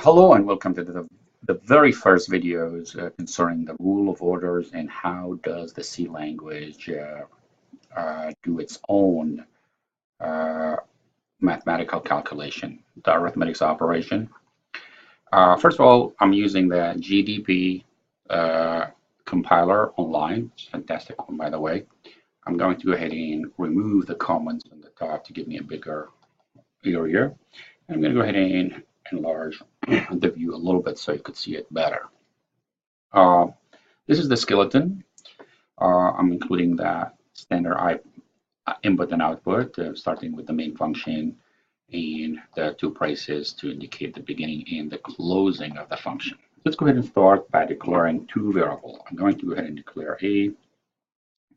Hello and welcome to the very first videos concerning the rule of orders and how does the C language do its own uh, mathematical calculation, the arithmetics operation. First of all, I'm using the GDP compiler online. It's a fantastic one, by the way. I'm going to go ahead and remove the comments on the top to give me a bigger area. And I'm going to go ahead and enlarge the view a little bit so you could see it better. Uh, this is the skeleton. I'm including the standard input and output, starting with the main function and the two prices to indicate the beginning and the closing of the function. Let's go ahead and start by declaring two variables. I'm going to go ahead and declare A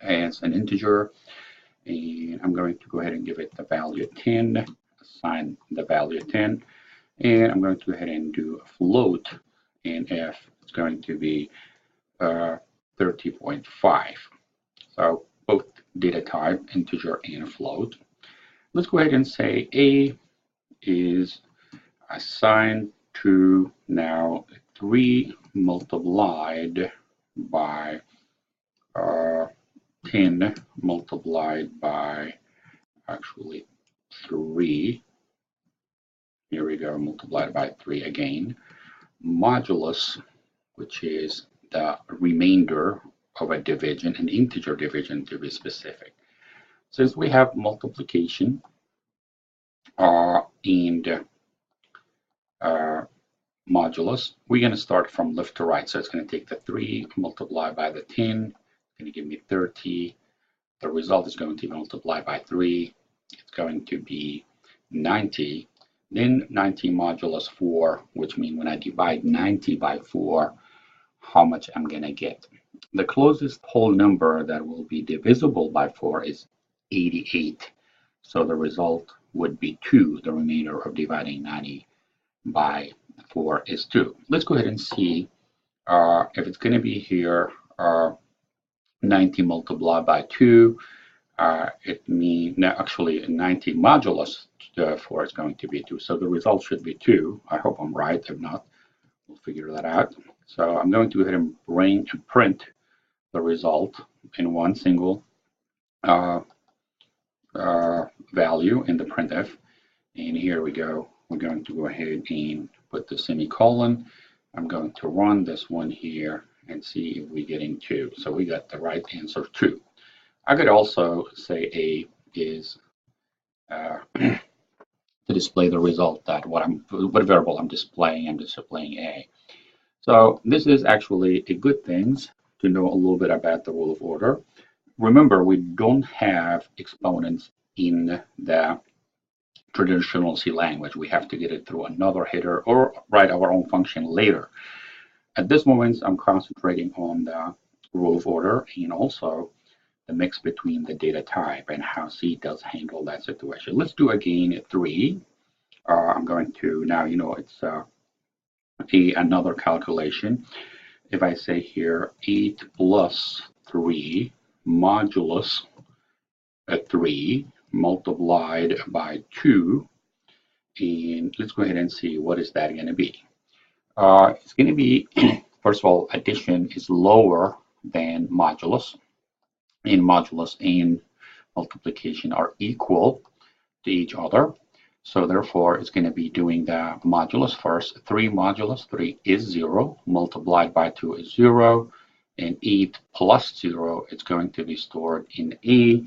as an integer, and I'm going to go ahead and give it the value 10, assign the value 10, and I'm going to go ahead and do a float, and F is going to be 30.5. So both data type, integer and float. Let's go ahead and say A is assigned to now 3 multiplied by 10 multiplied by actually 3. Here we go, multiplied by 3 again. Modulus, which is the remainder of a division, an integer division to be specific. Since we have multiplication and modulus, we're going to start from left to right. So it's going to take the 3 multiplied by the 10, it's going to give me 30. The result is going to be multiplied by 3. It's going to be 90. Then 90 modulus 4, which means when I divide 90 by 4, how much I'm going to get. The closest whole number that will be divisible by 4 is 88. So the result would be 2. The remainder of dividing 90 by 4 is 2. Let's go ahead and see if it's going to be here 90 multiplied by 2. It means, no, actually 90 modulus 4 is going to be 2. So the result should be 2. I hope I'm right. If not, we'll figure that out. So I'm going to go ahead and print the result in one single value in the printf. And here we go. We're going to go ahead and put the semicolon. I'm going to run this one here and see if we're getting 2. So we got the right answer, 2. I could also say A is to display the result that what variable I'm displaying A. So this is actually a good thing to know a little bit about the rule of order. Remember, we don't have exponents in the traditional C language. We have to get it through another header or write our own function later. At this moment, I'm concentrating on the rule of order and also the mix between the data type and how C does handle that situation. Let's do again 3. I'm going to now, it's another calculation. If I say here 8 plus 3 modulus 3 multiplied by 2, and let's go ahead and see what is that going to be. It's going to be, first of all, addition is lower than modulus, and modulus and multiplication are equal to each other. So therefore, it's going to be doing the modulus first. 3 modulus 3 is 0, multiplied by 2 is 0, and 8 plus 0 is going to be stored in A.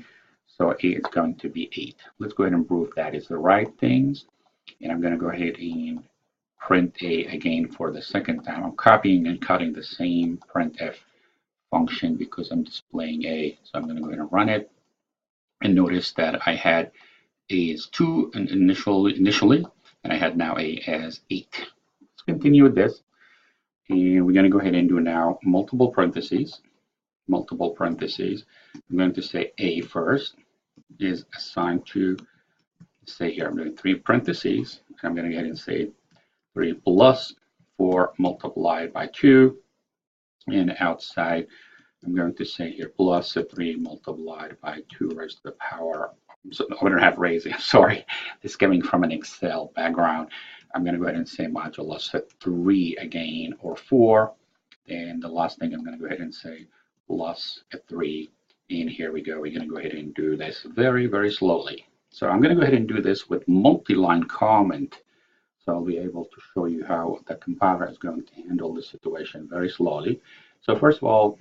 So A is going to be 8. Let's go ahead and prove that is the right things. And I'm going to go ahead and print A again for the second time. I'm copying and cutting the same printf function because I'm displaying A. So I'm going to go ahead and run it. And notice that I had A is 2 initially, and I had now A as 8. Let's continue with this. And we're going to go ahead and do now multiple parentheses. Multiple parentheses. I'm going to say A first is assigned to, say here, I'm doing 3 parentheses. I'm going to go ahead and say 3 plus 4 multiplied by 2. And outside, I'm going to say here plus 3 multiplied by 2 raised to the power. So I don't have raising, sorry. This is coming from an Excel background. I'm going to go ahead and say modulus 3 again, or 4. And the last thing I'm going to go ahead and say plus 3. And here we go. We're going to go ahead and do this very, very slowly. So I'm going to go ahead and do this with multi-line comment. So I'll be able to show you how the compiler is going to handle the situation very slowly. So first of all,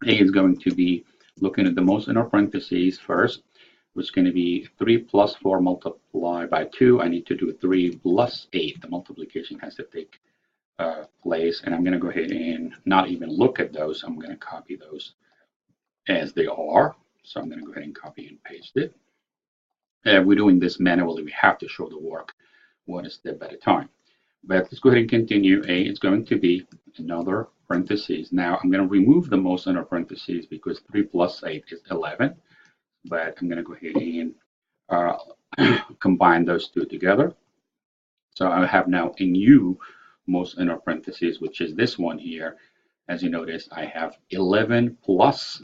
A is going to be looking at the most inner parentheses first, which is going to be 3 plus 4 multiplied by 2. I need to do 3 plus 8. The multiplication has to take place, and I'm going to go ahead and not even look at those. I'm going to copy those as they are. So I'm going to go ahead and copy and paste it. We're doing this manually. We have to show the work one step at a time. But let's go ahead and continue. A is going to be another parentheses. Now I'm going to remove the most inner parentheses because 3 plus 8 is 11. But I'm going to go ahead and combine those two together. So I have now a new most inner parentheses, which is this one here. As you notice, I have 11 plus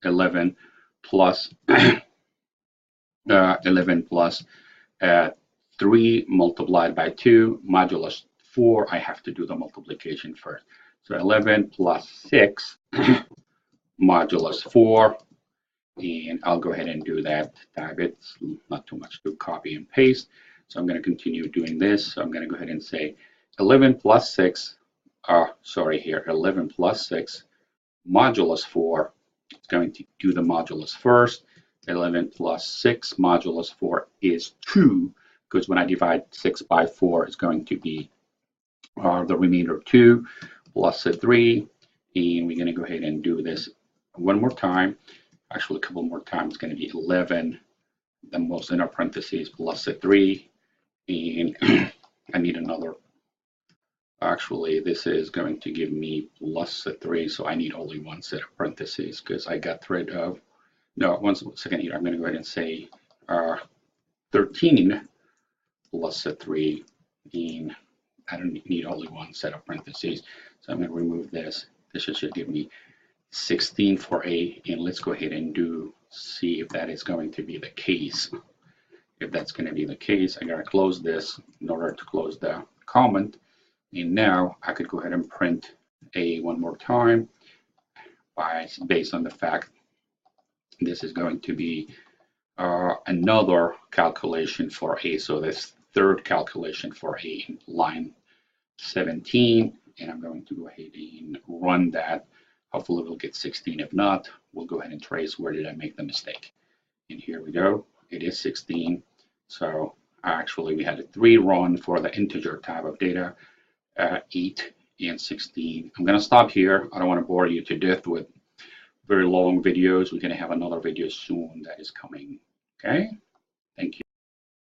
11 plus 11 plus 3 multiplied by 2 modulus 4. I have to do the multiplication first. So 11 plus 6 modulus 4. And I'll go ahead and do that. Tab it. It's not too much to copy and paste. So I'm going to continue doing this. So I'm going to go ahead and say 11 plus 6. Sorry, here 11 plus 6 modulus 4. It's going to do the modulus first. 11 plus 6 modulus 4 is 2, because when I divide 6 by 4, it's going to be the remainder of 2 plus a 3. And we're going to go ahead and do this one more time. Actually, a couple more times. It's going to be 11, the most inner parentheses, plus a 3. And I need another. Actually, this is going to give me plus a 3, so I need only one set of parentheses because I got rid of. No, one second here. I'm going to go ahead and say 13 plus a 3, and I don't need only one set of parentheses. So I'm going to remove this. This should give me 16 for A, and let's go ahead and see if that is going to be the case. If that's going to be the case, I got to close this in order to close the comment. And now I could go ahead and print A one more time based on the fact this is going to be another calculation for A. So this third calculation for A in line 17. And I'm going to go ahead and run that. Hopefully we'll get 16. If not, we'll go ahead and trace where did I make the mistake. And here we go. It is 16. So actually we had a 3 run for the integer type of data, 8 and 16. I'm going to stop here. I don't want to bore you to death with very long videos. We're going to have another video soon that is coming. Okay. Thank you.